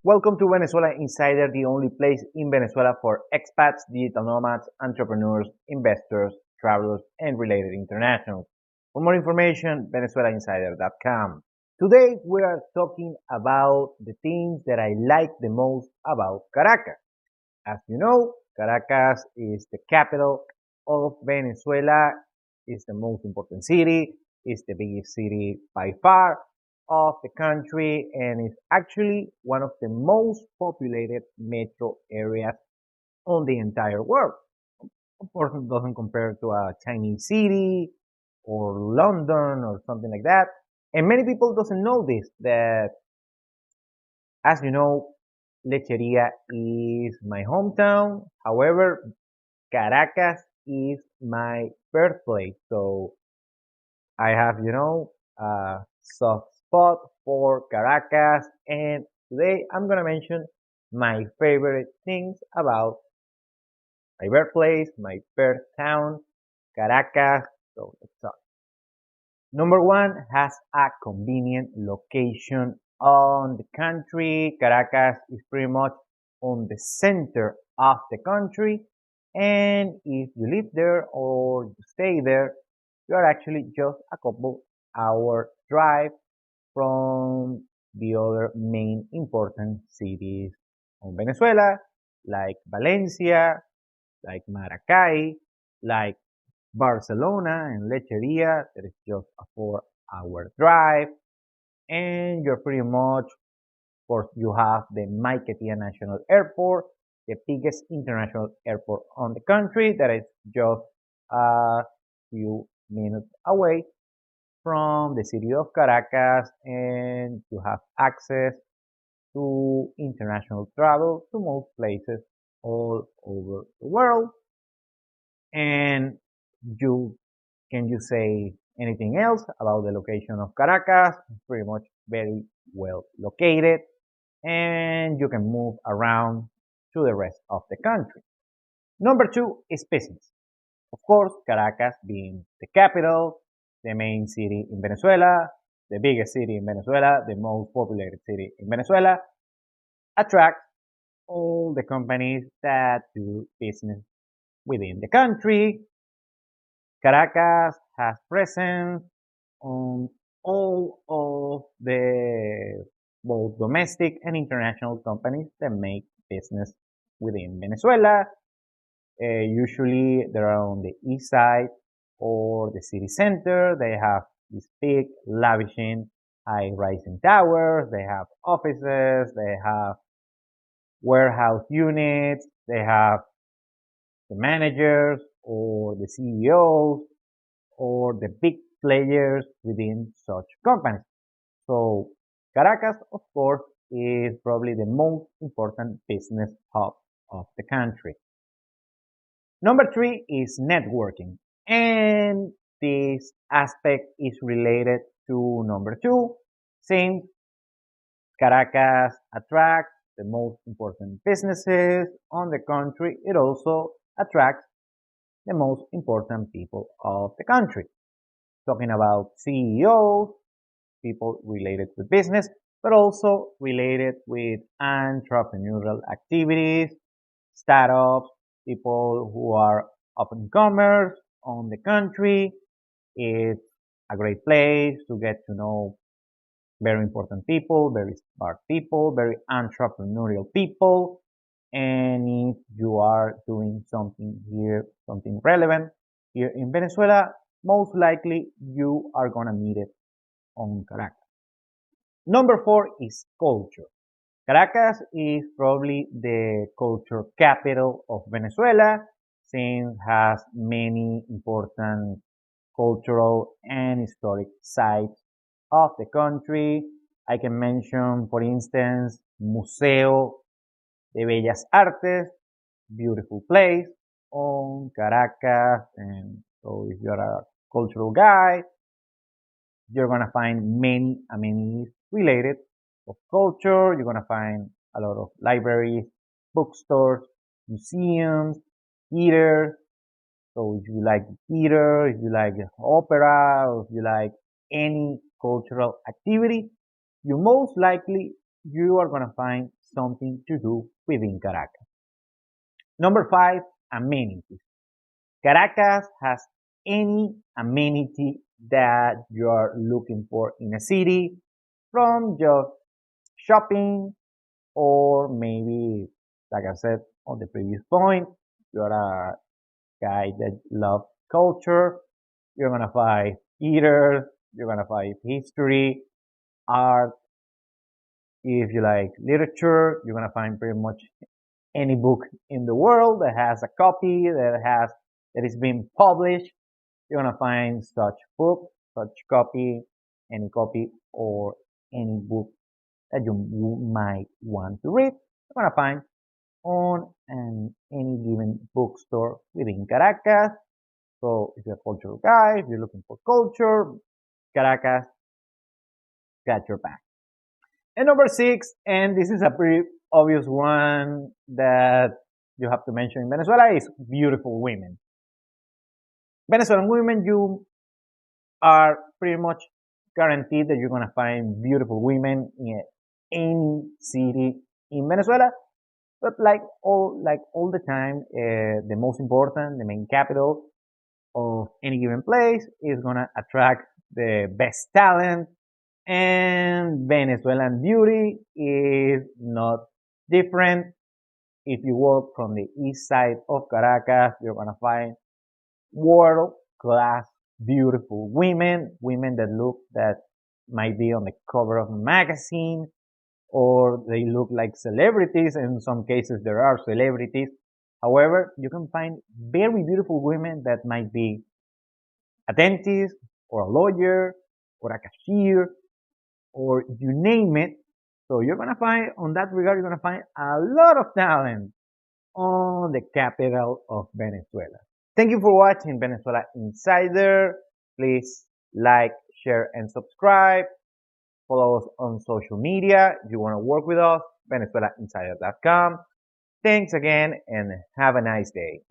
Welcome to Venezuela Insider, the only place in Venezuela for expats, digital nomads, entrepreneurs, investors, travelers, and related internationals. For more information, venezuelainsider.com. Today we are talking about the things that I like the most about Caracas. As you know, Caracas is the capital of Venezuela, is the most important city, is the biggest city by far of the country, and is actually one of the most populated metro areas on the entire world. Of course, it doesn't compare to a Chinese city or London or something like that. And many people doesn't know this, that as you know, Lecheria is my hometown. However, Caracas is my birthplace. So I have, a soft spot for Caracas. And today I'm going to mention my favorite things about my birthplace, my birth town, Caracas. So let's start. Number one has a convenient location on the country. Caracas is pretty much on the center of the country. And if you live there or you stay there, you are actually just a couple hour drive from the other main important cities of Venezuela, like Valencia, like Maracay, like Barcelona and Lecheria. That is just a 4 hour drive. And you're pretty much, of course, you have the Maiquetía National Airport, the biggest international airport on the country that is just a few minutes away from the city of Caracas, and you have access to international travel to most places all over the world. And you can you say anything else about the location of Caracas? Pretty much very well located, and you can move around to the rest of the country. Number two is business. Of course, Caracas being the capital, the main city in Venezuela, the biggest city in Venezuela, the most populated city in Venezuela, attracts all the companies that do business within the country. Caracas has presence on all of the both domestic and international companies that make business within Venezuela. Usually they're on the east side or the city center. They have these big, lavishing, high-rising towers. They have offices. They have warehouse units. They have the managers or the CEOs or the big players within such companies. So Caracas, of course, is probably the most important business hub of the country. Number three is networking. And this aspect is related to number two, since Caracas attracts the most important businesses on the country, it also attracts the most important people of the country. Talking about CEOs, people related with business, but also related with entrepreneurial activities, startups, people who are up and comers on the country. It's a great place to get to know very important people, very smart people, very entrepreneurial people. And if you are doing something here, something relevant here in Venezuela, most likely you are gonna meet it on Caracas. Number four is culture. Caracas is probably the culture capital of Venezuela, since it has many important cultural and historic sites of the country. I can mention, for instance, Museo de Bellas Artes, beautiful place on Caracas. And so if you're a cultural guy, you're gonna find many amenities related of culture. You're gonna find a lot of libraries, bookstores, museums, theaters. So if you like theater, if you like opera, or if you like any cultural activity, you most likely you are gonna find something to do within Caracas. Number five, amenities. Caracas has any amenity that you are looking for in a city, from just shopping or maybe, like I said on the previous point, you're a guy that loves culture, you're gonna find theater, you're gonna find history, art. If you like literature, you're gonna find pretty much any book in the world that has a copy that is being published. You're gonna find such book, such copy, any copy or any book that you might want to read. You're gonna find on any given bookstore within Caracas. So if you're a cultural guy, if you're looking for culture, Caracas got your back. And number six, and this is a pretty obvious one that you have to mention in Venezuela, is beautiful women. Venezuelan women, you are pretty much guaranteed that you're gonna find beautiful women in any city in Venezuela. But like all the time, the most important, the main capital of any given place is gonna attract the best talent, and Venezuelan beauty is not different. If you walk from the east side of Caracas, you're gonna find world class beautiful women, women that look that might be on the cover of a magazine, or they look like celebrities. In some cases, there are celebrities. However, you can find very beautiful women that might be a dentist, or a lawyer, or a cashier, or you name it. So you're gonna find, on that regard, you're gonna find a lot of talent on the capital of Venezuela. Thank you for watching Venezuela Insider. Please like, share, and subscribe. Follow us on social media. If you want to work with us, VenezuelaInsider.com. Thanks again and have a nice day.